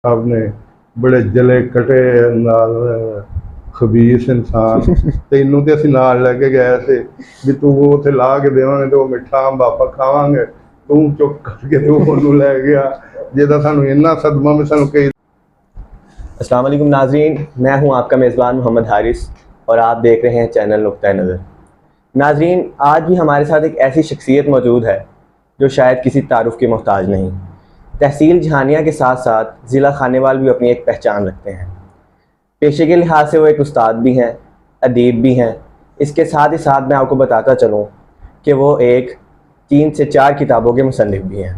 آپ نے بڑے جلے کٹے نال خبیث انسان تینوں تے اسی نال لے کے گئے تھے بھی تو وہ اتنے لا کے دیواں گے تو وہ میٹھا آم باپا کھاواں گے، تو چپ کر کے تو انہوں لے گیا جہاں سانو اینا صدمہ میں سانو کئی۔ السلام علیکم ناظرین، میں ہوں آپ کا میزبان محمد حارث اور آپ دیکھ رہے ہیں چینل نقطہ نظر۔ ناظرین، آج بھی ہمارے ساتھ ایک ایسی شخصیت موجود ہے جو شاید کسی تعارف کے محتاج نہیں۔ تحصیل جہانیہ کے ساتھ ساتھ ضلع خانیوال بھی اپنی ایک پہچان رکھتے ہیں۔ پیشے کے لحاظ سے وہ ایک استاد بھی ہیں، ادیب بھی ہیں۔ اس کے ساتھ ہی ساتھ میں آپ کو بتاتا چلوں کہ وہ ایک 3 سے 4 کتابوں کے مصنف بھی ہیں۔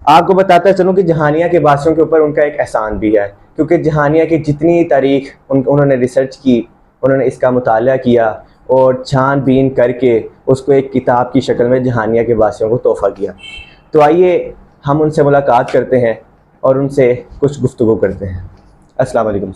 آپ کو بتاتا چلوں کہ جہانیہ کے باسیوں کے اوپر ان کا ایک احسان بھی ہے، کیونکہ جہانیہ کی جتنی تاریخ انہوں نے ریسرچ کی، انہوں نے اس کا مطالعہ کیا اور چھان بین کر کے اس کو ایک کتاب کی شکل میں جہانیہ کے باسیوں کو تحفہ کیا۔ تو آئیے ہم ان سے ملاقات کرتے ہیں اور ان سے کچھ گفتگو کرتے ہیں۔ السلام علیکم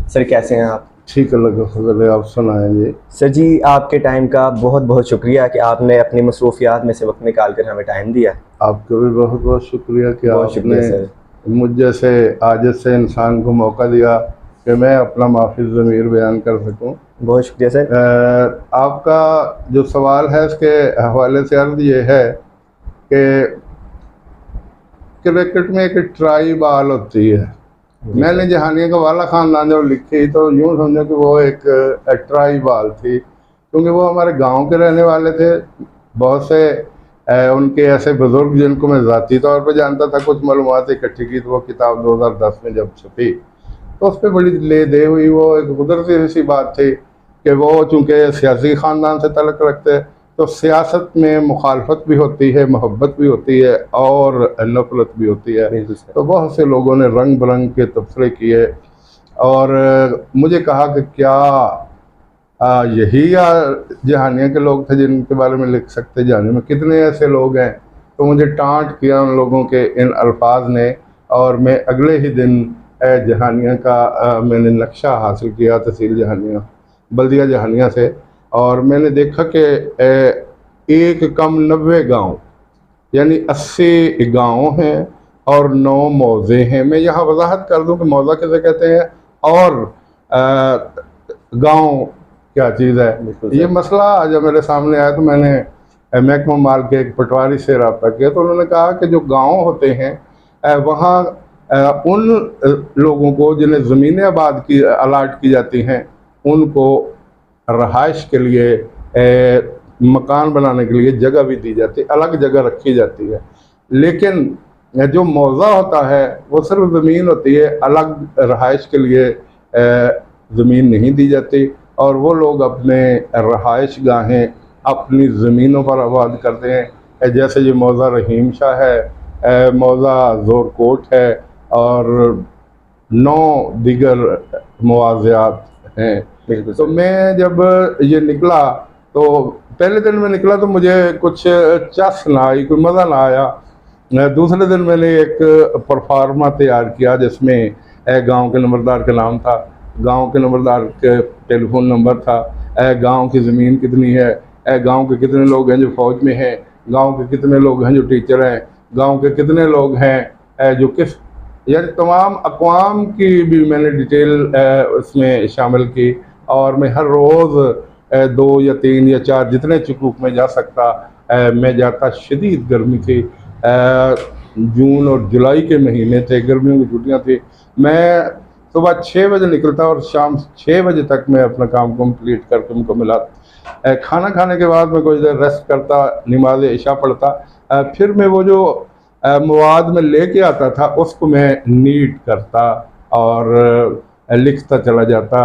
سر، کیسے ہیں آپ؟ ٹھیک اللہ کا فضل ہے، آپ سنائیں جی۔ سر جی، آپ کے ٹائم کا بہت بہت شکریہ کہ آپ نے اپنی مصروفیات میں سے وقت نکال کر ہمیں ٹائم دیا۔ آپ کا بھی بہت بہت شکریہ کہ بہت آپ شکریہ نے سر۔ مجھ جیسے عاجز سے انسان کو موقع دیا کہ میں اپنا معافی ضمیر بیان کر سکوں۔ بہت شکریہ سر۔ آپ کا جو سوال ہے اس کے حوالے سے عرض یہ ہے کہ کرکٹ میں ایک ٹرائی بال ہوتی ہے۔ میں نے جہانیہ کا والا خاندان جب لکھی تو یوں سمجھا کہ وہ ایک ٹرائی بال تھی، کیونکہ وہ ہمارے گاؤں کے رہنے والے تھے۔ بہت سے ان کے ایسے بزرگ جن کو میں ذاتی طور پہ جانتا تھا، کچھ معلومات اکٹھی کی تو وہ کتاب 2010 میں جب چھپی تو اس پہ بڑی لے دے ہوئی۔ وہ ایک قدرتی سی بات تھی کہ وہ چونکہ سیاسی خاندان سے تعلق رکھتے تو سیاست میں مخالفت بھی ہوتی ہے، محبت بھی ہوتی ہے اور نفرت بھی ہوتی ہے۔ تو بہت سے لوگوں نے رنگ برنگ کے تبصرے کیے اور مجھے کہا کہ کیا یہی جہانیہ کے لوگ تھے جن کے بارے میں لکھ سکتے، جہانیہ میں کتنے ایسے لوگ ہیں۔ تو مجھے ٹانٹ کیا ان لوگوں کے ان الفاظ نے، اور میں اگلے ہی دن جہانیہ کا میں نے نقشہ حاصل کیا تحصیل جہانیہ بلدیہ جہانیہ سے، اور میں نے دیکھا کہ 1 گاؤں یعنی 80 گاؤں ہیں اور 9 موضع ہیں۔ میں یہاں وضاحت کر دوں کہ موضع کسے کہتے ہیں اور گاؤں کیا چیز ہے۔ یہ مسئلہ جب میرے سامنے آیا تو میں نے محکمہ مال کے ایک پٹواری سے رابطہ کیا تو انہوں نے کہا کہ جو گاؤں ہوتے ہیں وہاں ان لوگوں کو جنہیں زمینیں آباد کی الاٹ کی جاتی ہیں ان کو رہائش کے لیے مکان بنانے کے لیے جگہ بھی دی جاتی ہے، الگ جگہ رکھی جاتی ہے۔ لیکن جو موضع ہوتا ہے وہ صرف زمین ہوتی ہے، الگ رہائش کے لیے زمین نہیں دی جاتی، اور وہ لوگ اپنے رہائش گاہیں اپنی زمینوں پر آباد کرتے ہیں۔ جیسے یہ موضع رحیم شاہ ہے، موضع زور کوٹ ہے اور 9 دیگر مواضعات ہیں۔ تو میں جب یہ نکلا تو پہلے دن میں نکلا تو مجھے کچھ چس نہ آئی، کوئی مزہ نہ آیا۔ دوسرے دن میں نے ایک پرفارما تیار کیا جس میں گاؤں کے نمبردار کا نام تھا، گاؤں کے نمبردار کے ٹیلی فون نمبر تھا، گاؤں کی زمین کتنی ہے، گاؤں کے کتنے لوگ ہیں جو فوج میں ہیں، گاؤں کے کتنے لوگ ہیں جو ٹیچر ہیں، گاؤں کے کتنے لوگ ہیں جو کس، یعنی تمام اقوام کی بھی میں نے ڈیٹیل اس میں شامل کی۔ اور میں ہر روز 2 یا 3 یا 4 جتنے چکوک میں جا سکتا میں جاتا۔ شدید گرمی تھی، جون اور جولائی کے مہینے تھے، گرمیوں کی چھٹیاں تھی۔ میں صبح 6 بجے نکلتا اور شام 6 بجے تک میں اپنا کام کمپلیٹ کر کے مکملات۔ کھانا کھانے کے بعد میں کچھ دیر ریسٹ کرتا، نماز عشاء پڑھتا، پھر میں وہ جو مواد میں لے کے آتا تھا اس کو میں نیٹ کرتا اور لکھتا چلا جاتا۔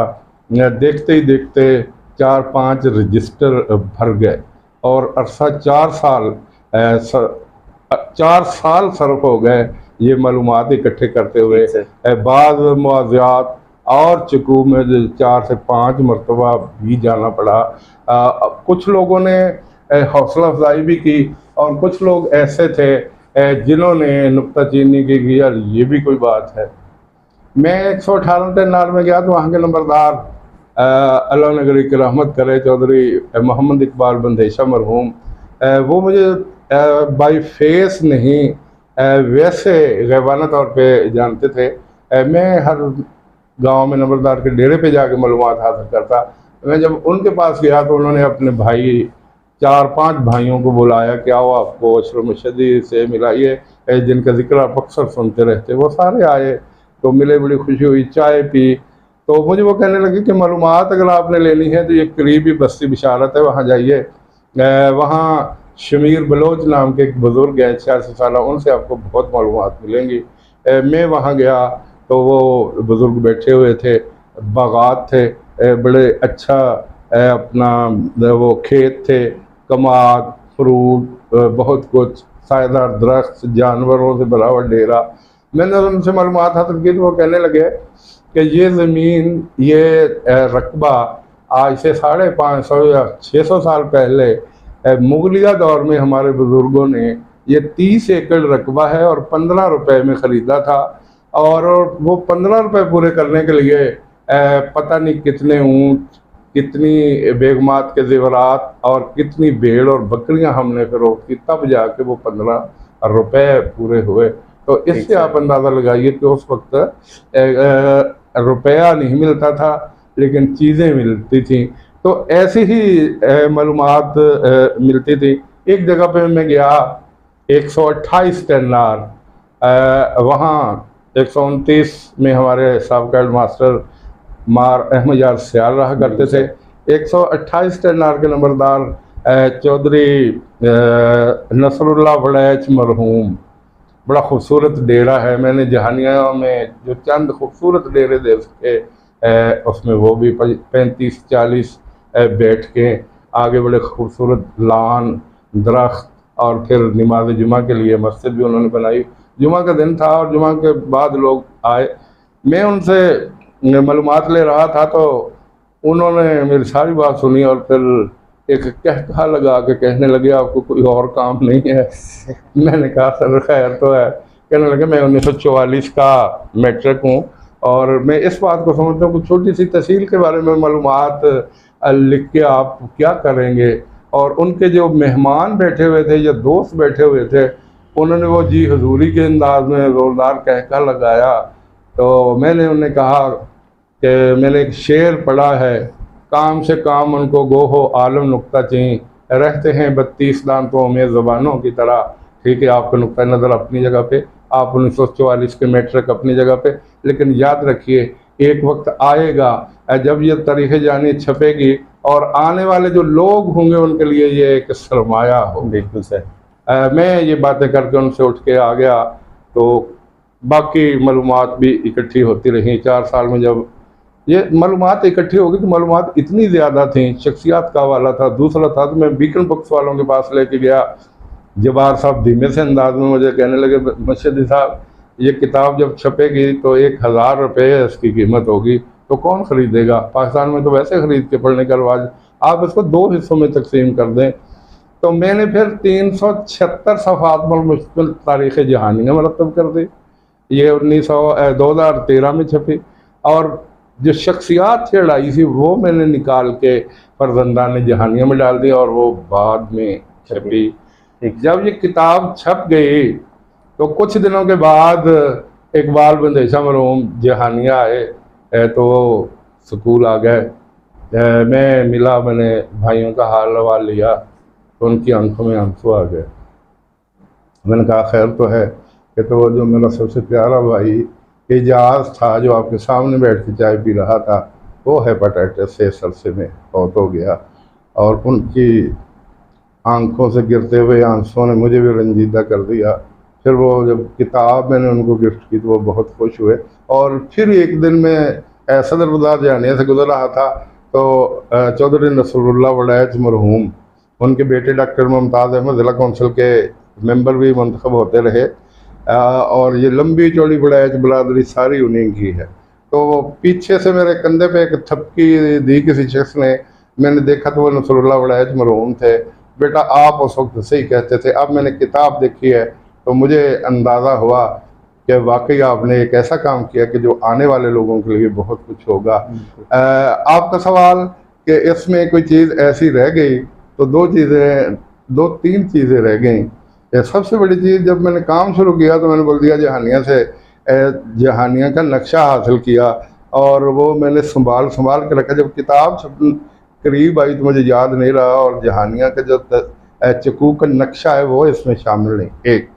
دیکھتے ہی دیکھتے 4-5 رجسٹر بھر گئے اور عرصہ 4 سال صرف ہو گئے یہ معلومات اکٹھے کرتے ہوئے۔ بعض مواضعات اور چکو میں 4 سے 5 مرتبہ بھی جانا پڑا۔ کچھ لوگوں نے حوصلہ افزائی بھی کی اور کچھ لوگ ایسے تھے جنہوں نے نکتہ چینی کی کہ یار یہ بھی کوئی بات ہے۔ میں 118 تینار میں گیا تو وہاں کے نمبردار اللہ نگری کی رحمت کرے چودھری محمد اقبال بندیشہ مرحوم، وہ مجھے بائی فیس نہیں ویسے غیبانہ طور پہ جانتے تھے، میں ہر گاؤں میں نمبردار کے ڈیرے پہ جا کے معلومات حاصل کرتا. میں جب ان کے پاس گیا تو انہوں نے اپنے بھائی 4-5 بھائیوں کو بلایا کہ آؤ آپ کو اشرف مشدی سے ملائیے جن کا ذکر آپ اکثر سنتے رہتے. وہ سارے آئے تو ملے, بڑی خوشی ہوئی, چائے پی. تو مجھے وہ کہنے لگے کہ معلومات اگر آپ نے لینی ہے تو یہ قریبی بستی بشارت ہے, وہاں جائیے. وہاں شمیر بلوچ نام کے ایک بزرگ ہیں 86 سالہ, ان سے آپ کو بہت معلومات ملیں گی. میں وہاں گیا تو وہ بزرگ بیٹھے ہوئے تھے, باغات تھے, بڑے اچھا اپنا وہ کھیت تھے, کماد, فروٹ, بہت کچھ, سائیدار درخت, جانوروں سے بھرا ہوا ڈیرا. میں نے ان سے معلومات حاصل کی تو وہ کہنے لگے کہ یہ زمین, یہ رقبہ آج سے 550 یا 600 سال پہلے مغلیہ دور میں ہمارے بزرگوں نے یہ 30 ایکڑ رقبہ ہے اور 15 روپے میں خریدا تھا. اور وہ 15 روپے پورے کرنے کے لیے پتہ نہیں کتنے اونٹ, کتنی بیگمات کے زیورات اور کتنی بھیڑ اور بکریاں ہم نے فروخت کی, تب جا کے وہ 15 روپے پورے ہوئے. تو اس سے آپ اندازہ لگائیے کہ اس وقت روپیہ نہیں ملتا تھا لیکن چیزیں ملتی تھیں. تو ایسی ہی معلومات ملتی تھی. ایک جگہ پہ میں گیا 128 ٹنار, وہاں 129 میں ہمارے سابقہ ہیڈ ماسٹر مار احمد یار سیال رہا کرتے تھے. 128 ٹنار کے نمبردار چودھری نصر اللہ وڑیچ مرحوم. بڑا خوبصورت ڈیرا ہے. میں نے جہانیہ میں جو چند خوبصورت ڈیرے دے سکے اس میں وہ بھی 35-40 بیٹھ کے, آگے بڑے خوبصورت لان, درخت, اور پھر نماز جمعہ کے لیے مسجد بھی انہوں نے بنائی. جمعہ کا دن تھا اور جمعہ کے بعد لوگ آئے. میں ان سے معلومات لے رہا تھا تو انہوں نے میری ساری بات سنی اور پھر ایک کہا لگا کے کہنے لگے آپ کو کوئی اور کام نہیں ہے؟ میں نے کہا سر خیر تو ہے. کہنے لگے میں 1944 کا میٹرک ہوں اور میں اس بات کو سمجھتا ہوں کہ چھوٹی سی تحصیل کے بارے میں معلومات لکھ کے آپ کیا کریں گے. اور ان کے جو مہمان بیٹھے ہوئے تھے یا دوست بیٹھے ہوئے تھے انہوں نے وہ جی حضوری کے انداز میں زوردار کہا لگایا. تو میں نے انہیں کہا کہ میں نے ایک شعر پڑھا ہے, کام سے کام ان کو گو ہو عالم نقطہ چین, رہتے ہیں 32 دانتوں میں زبانوں کی طرح. ٹھیک ہے, آپ کا نقطہ نظر اپنی جگہ پہ, آپ 1944 کے میٹرک اپنی جگہ پہ, لیکن یاد رکھیے ایک وقت آئے گا جب یہ تاریخ جانی چھپے گی اور آنے والے جو لوگ ہوں گے ان کے لیے یہ ایک سرمایہ ہو. بالکل سر. میں یہ باتیں کر کے ان سے اٹھ کے آ گیا تو باقی معلومات بھی اکٹھی ہوتی رہیں. 4 سال میں جب یہ معلومات اکٹھی ہوگی تو معلومات اتنی زیادہ تھیں. شخصیات کا حوالہ تھا. دوسرا تھا تو میں بیکن بکس والوں کے پاس لے کے گیا. جبار صاحب دھیمے سے انداز میں مجھے کہنے لگے مشدی صاحب یہ کتاب جب چھپے گی تو 1000 روپے اس کی قیمت ہوگی, تو کون خریدے گا؟ پاکستان میں تو ویسے خرید کے پڑھنے کا رواج, آپ اس کو 2 حصوں میں تقسیم کر دیں. تو میں نے پھر 376 صفحات پر مشتمل تاریخ جہانیہ مرتب کر دی. یہ 2013 میں چھپی اور جو شخصیات چھڑائی تھی وہ میں نے نکال کے فرزندان جہانیہ میں ڈال دی اور وہ بعد میں چھپی. جب یہ کتاب چھپ گئی تو کچھ دنوں کے بعد اقبال بندیشہ مرحوم جہانیہ آئے تو سکول آ گئے. میں ملا, میں نے بھائیوں کا حال حوال لیا تو ان کی آنکھوں میں آنسو آ گئے. میں نے کہا خیر تو ہے کہ تو وہ جو میرا سب سے پیارا بھائی اعجاز تھا جو آپ کے سامنے بیٹھ کے چائے پی رہا تھا وہ ہیپاٹائٹس سے اس عرصے میں فوت ہو گیا. اور ان کی آنکھوں سے گرتے ہوئے آنسوں نے مجھے بھی رنجیدہ کر دیا. پھر وہ جب کتاب میں نے ان کو گفٹ کی تو وہ بہت خوش ہوئے. اور پھر ایک دن میں صدر بازار جہانیہ سے گزر رہا تھا تو چودھری نصر اللہ وڑیچ مرحوم, ان کے بیٹے ڈاکٹر ممتاز احمد ضلع کونسل کے ممبر بھی منتخب ہوتے رہے اور یہ لمبی چوڑی وڑیچ برادری ساری انہیں کی ہے. تو پیچھے سے میرے کندھے پہ ایک تھپکی دی کسی شخص نے. میں نے دیکھا تو وہ نصر اللہ وڑیچ مرحوم تھے. بیٹا آپ اس وقت صحیح کہتے تھے. اب میں نے کتاب دیکھی ہے تو مجھے اندازہ ہوا کہ واقعی آپ نے ایک ایسا کام کیا کہ جو آنے والے لوگوں کے لیے بہت کچھ ہوگا. آپ کا سوال کہ اس میں کوئی چیز ایسی رہ گئی تو 2-3 چیزیں رہ گئیں. سب سے بڑی چیز جب میں نے کام شروع کیا تو میں نے بول دیا جہانیہ سے جہانیہ کا نقشہ حاصل کیا اور وہ میں نے سنبھال کے رکھا. جب کتاب قریب آئی تو مجھے یاد نہیں رہا اور جہانیہ کا جو چکو کا نقشہ ہے وہ اس میں شامل نہیں. ایک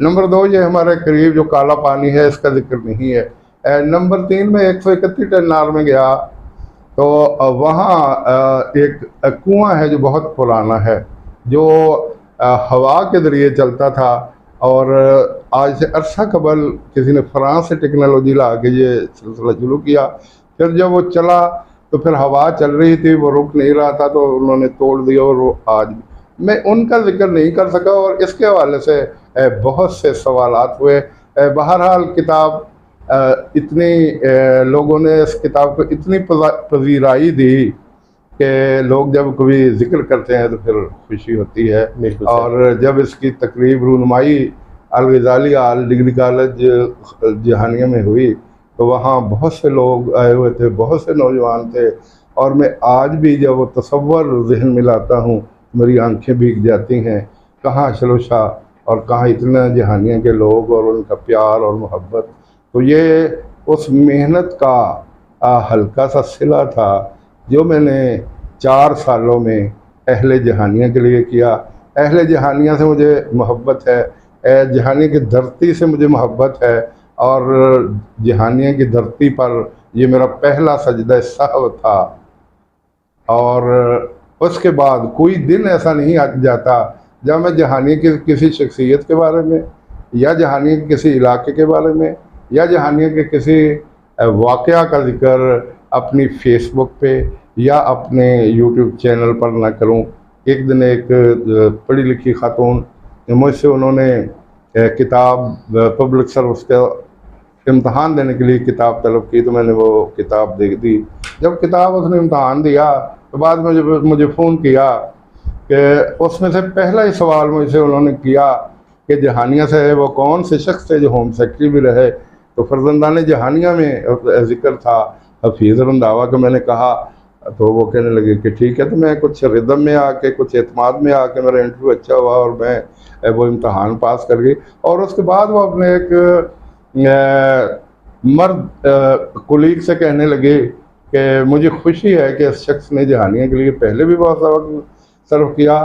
نمبر 2 یہ ہمارے قریب جو کالا پانی ہے اس کا ذکر نہیں ہے. نمبر 3 میں 131 ٹنار میں گیا تو وہاں ایک کنواں ہے جو بہت پرانا ہے جو ہوا کے ذریعے چلتا تھا اور آج سے عرصہ قبل کسی نے فرانس سے ٹیکنالوجی لا کے یہ سلسلہ شروع کیا. پھر جب وہ چلا تو پھر ہوا چل رہی تھی وہ رک نہیں رہا تھا تو انہوں نے توڑ دیا اور وہ آج میں ان کا ذکر نہیں کر سکا اور اس کے حوالے سے بہت سے سوالات ہوئے. بہرحال کتاب اتنی لوگوں نے اس کتاب کو اتنی پذیرائی دی کہ لوگ جب کبھی ذکر کرتے ہیں تو پھر خوشی ہوتی ہے. اور جب اس کی تقریب رونمائی الغزالی ڈگری کالج جہانیہ میں ہوئی تو وہاں بہت سے لوگ آئے ہوئے تھے, بہت سے نوجوان تھے اور میں آج بھی جب وہ تصور ذہن میں لاتا ہوں میری آنکھیں بھیگ جاتی ہیں. کہاں شلوشا اور کہاں اتنا جہانیہ کے لوگ اور ان کا پیار اور محبت. تو یہ اس محنت کا ہلکا سا صلہ تھا جو میں نے 4 سالوں میں اہل جہانیہ کے لیے کیا. اہل جہانیہ سے مجھے محبت ہے, جہانیہ کی دھرتی سے مجھے محبت ہے اور جہانیہ کی دھرتی پر یہ میرا پہلا سجدہ سہو تھا. اور اس کے بعد کوئی دن ایسا نہیں جاتا جب میں جہانیہ کی کسی شخصیت کے بارے میں یا جہانیہ کے کسی علاقے کے بارے میں یا جہانیہ کے کسی واقعہ کا ذکر اپنی فیس بک پہ یا اپنے یوٹیوب چینل پر نہ کروں. ایک دن ایک پڑھی لکھی خاتون مجھ سے انہوں نے کتاب پبلک سروس کا امتحان دینے کے لیے کتاب طلب کی تو میں نے وہ کتاب دے دی. جب کتاب اس نے امتحان دیا تو بعد میں جب مجھے فون کیا کہ اس میں سے پہلا ہی سوال مجھ سے انہوں نے کیا کہ جہانیہ سے وہ کون سے شخص تھے جو ہوم سیکرٹری بھی رہے. تو فرزندان جہانیہ میں ذکر تھا حفیظ رنداوا کا. میں نے کہا تو وہ کہنے لگے کہ ٹھیک ہے. تو میں کچھ ردم میں آ کے کچھ اعتماد میں آ کے میرا انٹرویو اچھا ہوا اور میں وہ امتحان پاس کر گئی. اور اس کے بعد وہ اپنے ایک مرد کولیگ سے کہنے لگے کہ مجھے خوشی ہے کہ اس شخص نے جہانیہ کے لیے پہلے بھی بہت سا وقت صرف کیا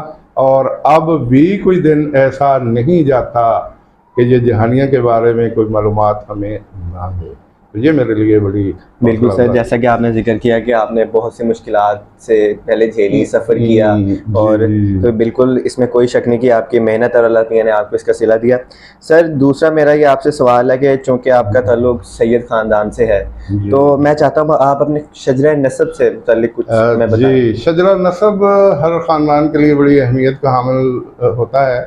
اور اب بھی کوئی دن ایسا نہیں جاتا کہ یہ جہانیہ کے بارے میں کوئی معلومات ہمیں نہ دے. یہ میرے لیے بڑی بالکل سر, جیسا کہ آپ نے ذکر کیا کہ آپ نے بہت سی مشکلات سے پہلے جھیلی, سفر کیا اور تو بالکل اس میں کوئی شک نہیں کہ آپ کی محنت اور اللہ تعالیٰ نے آپ کو اس کا صلہ دیا. سر دوسرا میرا یہ آپ سے سوال ہے کہ چونکہ آپ کا تعلق سید خاندان سے ہے تو میں چاہتا ہوں آپ اپنے شجرہ نسب سے متعلق کچھ میں بتائیں. جی, شجرہ نسب ہر خاندان کے لیے بڑی اہمیت کا حامل ہوتا ہے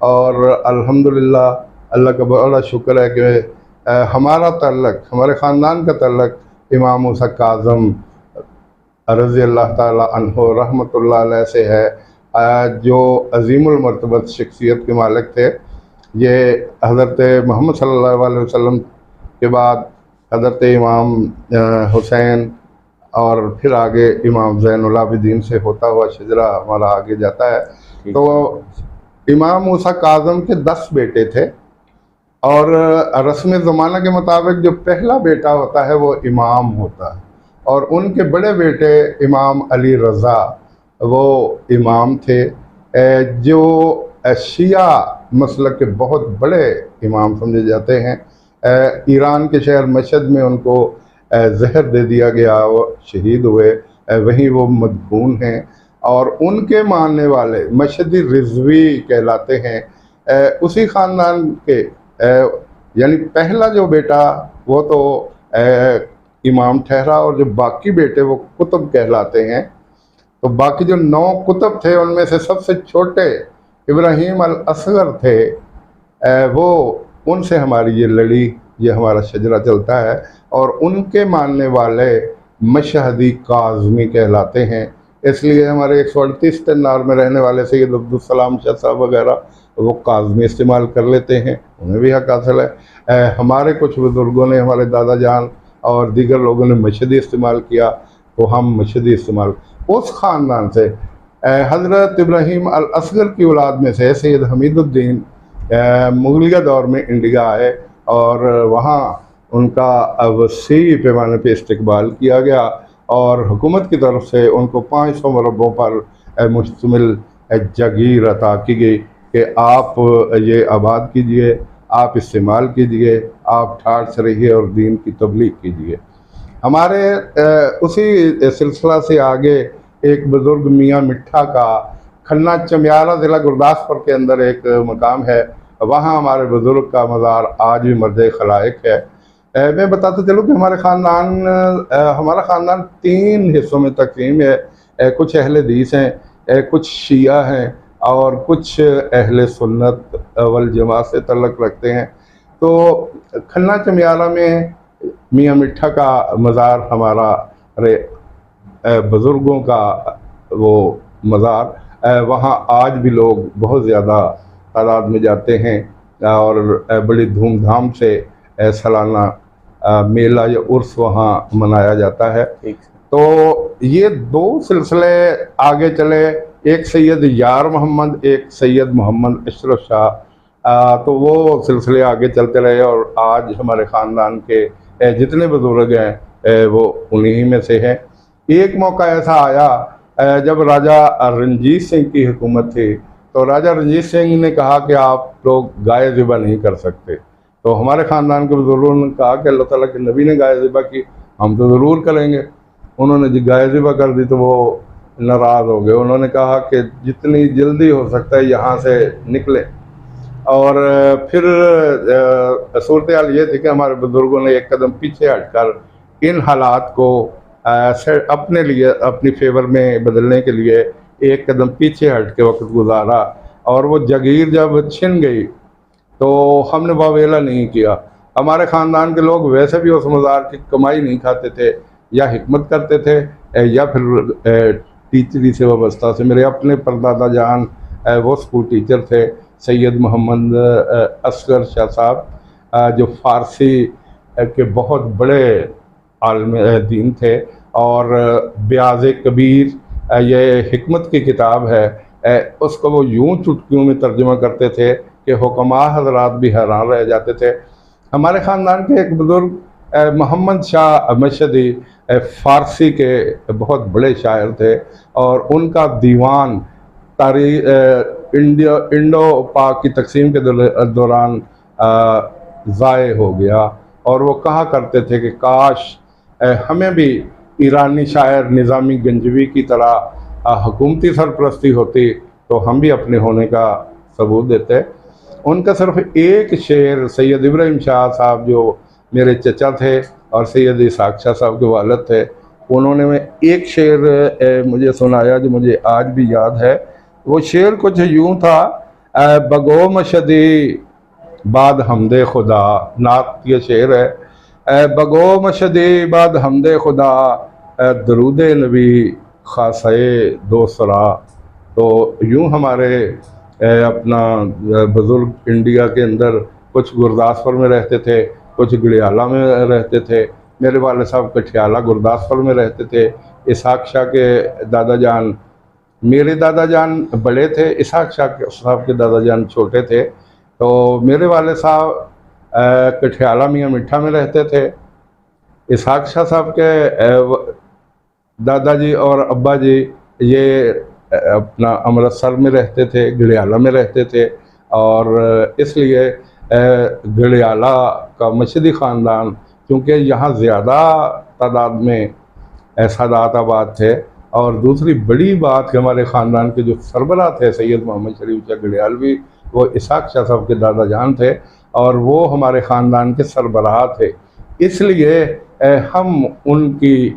اور الحمدللہ اللہ کا بڑا شکر ہے کہ ہمارا تعلق, ہمارے خاندان کا تعلق امام موسیٰ کاظم رضی اللہ تعالی عنہ رحمۃ اللہ علیہ سے ہے جو عظیم المرتبت شخصیت کے مالک تھے. یہ حضرت محمد صلی اللہ علیہ وسلم کے بعد حضرت امام حسین اور پھر آگے امام زین العابدین سے ہوتا ہوا شجرہ ہمارا آگے جاتا ہے. تو امام موسیٰ کاظم کے 10 بیٹے تھے اور رسم زمانہ کے مطابق جو پہلا بیٹا ہوتا ہے وہ امام ہوتا ہے اور ان کے بڑے بیٹے امام علی رضا وہ امام تھے جو شیعہ مسلک کے بہت بڑے امام سمجھے جاتے ہیں. ایران کے شہر مشہد میں ان کو زہر دے دیا گیا, وہ شہید ہوئے, وہیں وہ مدفون ہیں اور ان کے ماننے والے مشہدی رضوی کہلاتے ہیں. اسی خاندان کے یعنی پہلا جو بیٹا وہ تو امام ٹھہرا اور جو باقی بیٹے وہ قطب کہلاتے ہیں. تو باقی جو 9 قطب تھے ان میں سے سب سے چھوٹے ابراہیم الاصغر تھے, وہ ان سے ہماری یہ لڑی, یہ ہمارا شجرہ چلتا ہے اور ان کے ماننے والے مشہدی کاظمی کہلاتے ہیں. اس لیے ہمارے 138 تنار میں رہنے والے سید عبدالسلام شاہ صاحب وغیرہ وہ کاظمی استعمال کر لیتے ہیں, انہیں بھی حق حاصل ہے. ہمارے کچھ بزرگوں نے, ہمارے دادا جان اور دیگر لوگوں نے مشہدی استعمال کیا تو ہم مشہدی استعمال. اس خاندان سے حضرت ابراہیم الاصغر کی اولاد میں سے سید حمید الدین مغلیہ دور میں انڈیا آئے اور وہاں ان کا وسیع پیمانے پہ استقبال کیا گیا اور حکومت کی طرف سے ان کو 500 مربوں پر مشتمل جگیر عطا کی گئی کہ آپ یہ آباد کیجئے، آپ استعمال کیجئے، آپ ٹھاٹھ سے رہیے اور دین کی تبلیغ کیجئے۔ ہمارے اسی سلسلہ سے آگے ایک بزرگ میاں مٹھا کا کھنہ چمیالہ ضلع گرداسپور کے اندر ایک مقام ہے، وہاں ہمارے بزرگ کا مزار آج بھی مرد خلائق ہے۔ میں بتاتا چلوں کہ ہمارا خاندان 3 حصوں میں تقسیم ہے۔ کچھ اہل حدیث ہیں، کچھ شیعہ ہیں اور کچھ اہل سنت والجماعت سے تعلق رکھتے ہیں۔ تو کھنہ چمیالہ میں میاں مٹھا کا مزار ہمارا بزرگوں کا وہ مزار، وہاں آج بھی لوگ بہت زیادہ تعداد میں جاتے ہیں اور بڑی دھوم دھام سے سالانہ میلہ یا عرس وہاں منایا جاتا ہے۔ تو یہ 2 سلسلے آگے چلے، ایک سید یار محمد، ایک سید محمد اشرف شاہ، تو وہ سلسلے آگے چلتے رہے اور آج ہمارے خاندان کے جتنے بزرگ ہیں وہ انہی میں سے ہیں۔ ایک موقع ایسا آیا جب راجہ رنجیت سنگھ کی حکومت تھی، تو راجہ رنجیت سنگھ نے کہا کہ آپ لوگ گائے ذبح نہیں کر سکتے، تو ہمارے خاندان کے بزرگوں نے کہا کہ اللہ تعالیٰ کے نبی نے گائے ذبح کی، ہم تو ضرور کریں گے۔ انہوں نے گائے ذبح کر دی تو وہ ناراض ہو گئے، انہوں نے کہا کہ جتنی جلدی ہو سکتا ہے یہاں سے نکلیں۔ اور پھر صورتحال یہ تھی کہ ہمارے بزرگوں نے ایک قدم پیچھے ہٹ کر ان حالات کو اپنے لیے اپنی فیور میں بدلنے کے لیے ایک قدم پیچھے ہٹ کے وقت گزارا، اور وہ جگیر جب چھن گئی تو ہم نے واویلا نہیں کیا۔ ہمارے خاندان کے لوگ ویسے بھی اس مزار کی کمائی نہیں کھاتے تھے، یا حکمت کرتے تھے یا پھر ٹیچری سے وابستہ سے۔ میرے اپنے پردادا جان وہ اسکول ٹیچر تھے، سید محمد اصغر شاہ صاحب، جو فارسی کے بہت بڑے عالم دین تھے، اور بیاض کبیر یہ حکمت کی کتاب ہے، اس کو وہ یوں چٹکیوں میں ترجمہ کرتے تھے کہ حکماء حضرات بھی حیران رہ جاتے تھے۔ ہمارے خاندان کے ایک بزرگ محمد شاہ مشہدی فارسی کے بہت بڑے شاعر تھے، اور ان کا دیوان تاریخ انڈو پاک کی تقسیم کے دوران ضائع ہو گیا، اور وہ کہا کرتے تھے کہ کاش ہمیں بھی ایرانی شاعر نظامی گنجوی کی طرح حکومتی سرپرستی ہوتی تو ہم بھی اپنے ہونے کا ثبوت دیتے۔ ان کا صرف ایک شعر سید ابراہیم شاہ صاحب جو میرے چچا تھے اور سید اسحاق شاہ صاحب کے والد تھے، انہوں نے میں ایک شعر مجھے سنایا جو مجھے آج بھی یاد ہے۔ وہ شعر کچھ یوں تھا: بگو مشدی بعد حمد خدا، نعت یہ شعر ہے، بگو مشدی بعد حمد خدا، درود نبی خاصے دوسرا۔ تو یوں ہمارے اپنا بزرگ انڈیا کے اندر کچھ گرداسپور میں رہتے تھے، کچھ گڑیالہ میں رہتے تھے۔ میرے والد صاحب کٹھیالہ گرداسپور میں رہتے تھے۔ اسحاق شاہ کے دادا جان، میرے دادا جان بڑے تھے، اسحاق شاہ صاحب کے دادا جان چھوٹے تھے۔ تو میرے والد صاحب کٹھیالہ میاں مٹھا میں رہتے تھے۔ اسحاق شاہ صاحب کے دادا جی اور ابا جی یہ اپنا امرتسر میں رہتے تھے، گڑیالہ میں رہتے تھے، اور اس لیے گڑیالہ کا مشہدی خاندان، کیونکہ یہاں زیادہ تعداد میں سادات آباد تھے۔ اور دوسری بڑی بات کہ ہمارے خاندان کے جو سربراہ تھے سید محمد شریف شاہ گڑیالوی، وہ اسحاق شاہ صاحب کے دادا جان تھے، اور وہ ہمارے خاندان کے سربراہ تھے۔ اس لیے ہم ان کی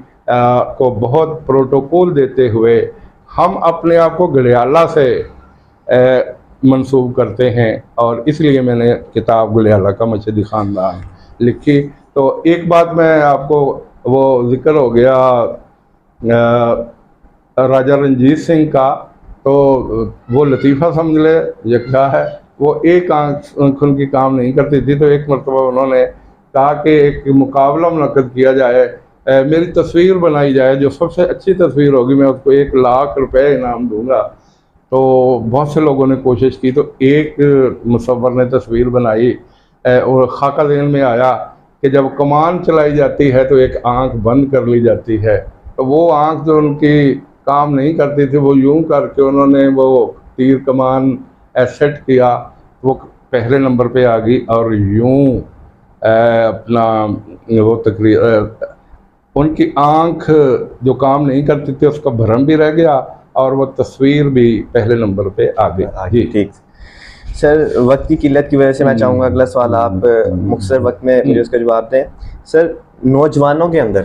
کو بہت پروٹوکول دیتے ہوئے ہم اپنے آپ کو گڑیالہ سے منسوب کرتے ہیں، اور اس لیے میں نے کتاب گڑیالہ کا مشہدی خاندان لکھی۔ تو ایک بات میں آپ کو وہ ذکر ہو گیا راجہ رنجیت سنگھ کا، تو وہ لطیفہ سمجھ لے یہ کیا ہے، وہ ایک آنکھ ان کی کام نہیں کرتی تھی، تو ایک مرتبہ انہوں نے کہا کہ ایک مقابلہ منعقد کیا جائے، میری تصویر بنائی جائے، جو سب سے اچھی تصویر ہوگی میں اس کو 1,00,000 روپے انعام دوں گا۔ تو بہت سے لوگوں نے کوشش کی، تو ایک مصور نے تصویر بنائی، اور خاکہ ذہن میں آیا کہ جب کمان چلائی جاتی ہے تو ایک آنکھ بند کر لی جاتی ہے، تو وہ آنکھ جو ان کی کام نہیں کرتی تھی وہ یوں کر کے انہوں نے وہ تیر کمان سیٹ کیا، وہ پہلے نمبر پہ آ گئی، اور یوں اپنا وہ تقریر ان کی آنکھ جو کام نہیں کرتی تھی اس کا بھرم بھی رہ گیا اور وہ تصویر بھی پہلے نمبر پہ آ گئی۔ ٹھیک سر، وقت کی قلت کی وجہ سے میں چاہوں گا اگلا سوال آپ مختصر وقت میں مجھے اس کا جواب دیں۔ سر، نوجوانوں کے اندر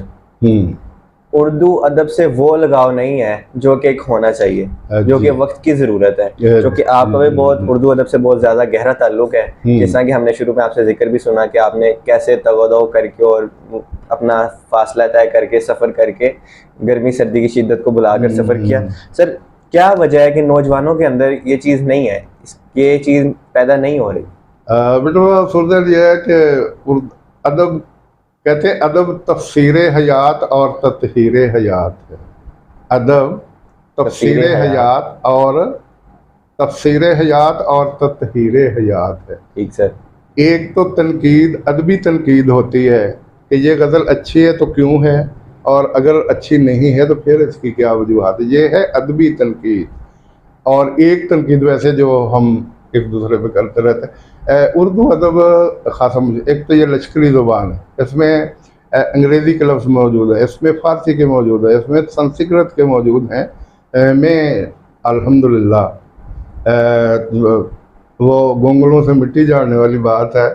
اردو ادب سے وہ لگاؤ نہیں ہے جو کہ ایک ہونا چاہیے، جو کہ وقت کی ضرورت ہے، جو کہ آپ کا بھی بہت اردو ادب سے بہت زیادہ گہرا تعلق ہے، جس طرح کہ ہم نے شروع میں آپ سے ذکر بھی سنا کہ آپ نے کیسے تغودو کر کے اور اپنا فاصلہ طے کر کے سفر کر کے گرمی سردی کی شدت کو بلا کر سفر کیا۔ سر، کیا وجہ ہے کہ نوجوانوں کے اندر یہ چیز نہیں ہے، یہ چیز پیدا نہیں ہو رہی؟ بیٹا صورت یہ ہے کہ ادب کہتے ہیں ادب تفسیر حیات اور تطہیر حیات ہے۔ ادب تفسیر حیات اور تطہیر حیات ہے۔ ٹھیک سر۔ ایک تو تنقید، ادبی تنقید ہوتی ہے کہ یہ غزل اچھی ہے تو کیوں ہے، اور اگر اچھی نہیں ہے تو پھر اس کی کیا وجوہات ہے، یہ ہے ادبی تنقید۔ اور ایک تنقید ویسے جو ہم ایک دوسرے پہ کرتے رہتے ہیں۔ اردو ادب خاصا ایک تو یہ لشکری زبان ہے، اس میں انگریزی کے لفظ موجود ہے، اس میں فارسی کے موجود ہے، اس میں سنسکرت کے موجود ہیں۔ میں الحمدللہ وہ گونگلوں سے مٹی جھاڑنے والی بات ہے،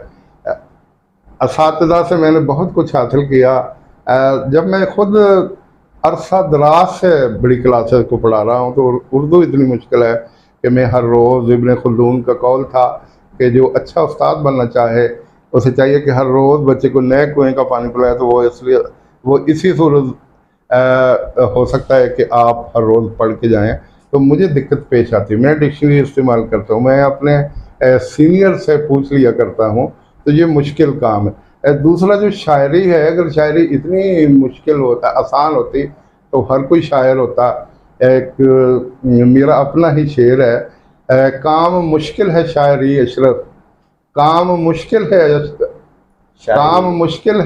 اساتذہ سے میں نے بہت کچھ حاصل کیا۔ جب میں خود عرصہ دراز سے بڑی کلاسز کو پڑھا رہا ہوں تو اردو اتنی مشکل ہے کہ میں ہر روز، ابن خلدون کا قول تھا کہ جو اچھا استاد بننا چاہے اسے چاہیے کہ ہر روز بچے کو نئے کنویں کا پانی پلائے، تو وہ اسی صورت ہو سکتا ہے کہ آپ ہر روز پڑھ کے جائیں۔ تو مجھے دقت پیش آتی ہے، میں ڈکشنری استعمال کرتا ہوں، میں اپنے سینئر سے پوچھ لیا کرتا ہوں، تو یہ مشکل کام ہے۔ دوسرا جو شاعری ہے، اگر شاعری اتنی مشکل ہوتا، آسان ہوتی تو ہر کوئی شاعر ہوتا۔ ایک میرا اپنا ہی شعر ہے، کام مشکل ہے شاعری اشرف، کام مشکل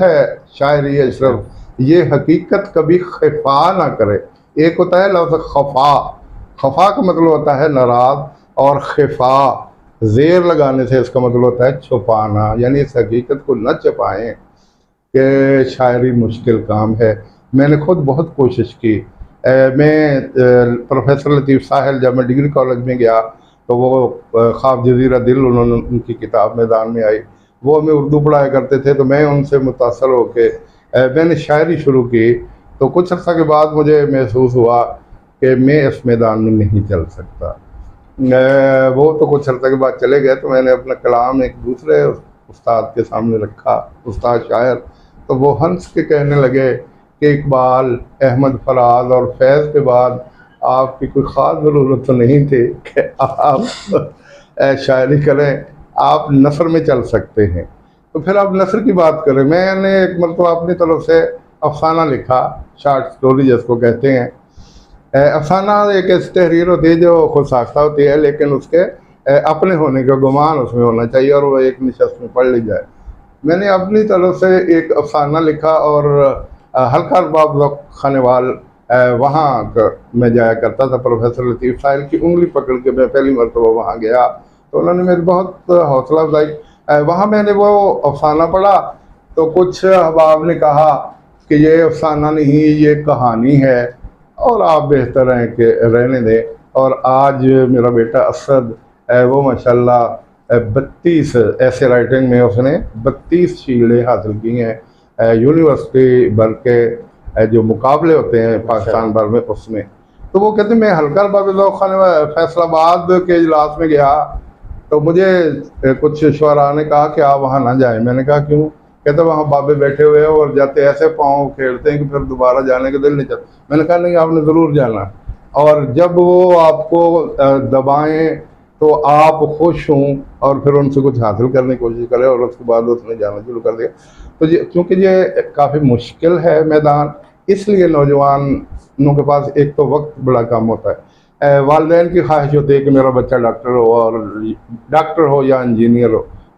ہے شاعری اشرف، یہ حقیقت کبھی خفا نہ کرے۔ ایک ہوتا ہے لفظ خفا، خفا کا مطلب ہوتا ہے ناراض، اور خفا زیر لگانے سے اس کا مطلب ہوتا ہے چھپانا، یعنی اس حقیقت کو نہ چھپائیں کہ شاعری مشکل کام ہے۔ میں نے خود بہت کوشش کی۔ میں پروفیسر لطیف ساحل، جب میں ڈگری کالج میں گیا تو وہ خواب جزیرہ دل انہوں نے ان کی کتاب میدان میں آئی، وہ ہمیں اردو پڑھایا کرتے تھے، تو میں ان سے متاثر ہو کے میں نے شاعری شروع کی۔ تو کچھ عرصہ کے بعد مجھے محسوس ہوا کہ میں اس میدان میں نہیں چل سکتا۔ وہ تو کچھ عرصہ کے بعد چلے گئے، تو میں نے اپنا کلام ایک دوسرے استاد کے سامنے رکھا، استاد شاعر، تو وہ ہنس کے کہنے لگے کہ اقبال، احمد فراز اور فیض کے بعد آپ کی کوئی خاص ضرورت تو نہیں تھی کہ آپ شاعری کریں، آپ نثر میں چل سکتے ہیں۔ تو پھر آپ نثر کی بات کریں۔ میں نے ایک مرتبہ اپنی طرف سے افسانہ لکھا، شارٹ سٹوری جس کو کہتے ہیں۔ افسانہ ایک ایسی تحریر ہوتی ہے جو خود ساختہ ہوتی ہے، لیکن اس کے اپنے ہونے کا گمان اس میں ہونا چاہیے اور وہ ایک نشست میں پڑھ لی جائے۔ میں نے اپنی طرف سے ایک افسانہ لکھا اور ہلکا ارباب ذوق خانوال وہاں میں جایا کرتا تھا، پروفیسر لطیف ساحل کی انگلی پکڑ کے میں پہلی مرتبہ وہاں گیا، تو انہوں نے میری بہت حوصلہ افزائی۔ وہاں میں نے وہ افسانہ پڑھا تو کچھ احباب نے کہا کہ یہ افسانہ نہیں، یہ کہانی ہے، اور آپ بہتر ہیں کہ رہنے دیں۔ اور آج میرا بیٹا اسد، وہ ماشاءاللہ 32 ایسے رائٹنگ میں اس نے 32 شیلڈیں حاصل کی ہیں یونیورسٹی بھر کے جو مقابلے ہوتے ہیں پاکستان بھر میں، اس میں۔ تو وہ کہتے ہیں میں ہلکا ارباب ذوق خانوال فیصل آباد کے اجلاس میں گیا تو مجھے کچھ شعراء نے کہا کہ آپ وہاں نہ جائیں۔ میں نے کہا کیوں؟ کہتے وہاں بابے بیٹھے ہوئے ہیں اور جاتے ایسے پاؤں کھیلتے ہیں کہ پھر دوبارہ جانے کا دل نہیں چاہتا۔ میں نے کہا نہیں، آپ نے ضرور جانا، اور جب وہ آپ کو دبائیں تو آپ خوش ہوں اور پھر ان سے کچھ حاصل کرنے کی کوشش کریں، اور اس کے بعد اس نے جانا شروع کر دیا۔ تو چونکہ یہ کافی مشکل ہے میدان، اس لیے نوجوانوں کے پاس ایک تو وقت بڑا کم ہوتا ہے۔ والدین کی خواہش ہوتی ہے کہ میرا بچہ ڈاکٹر ہو، اور ڈاکٹر ہو یا انجینئر ہو،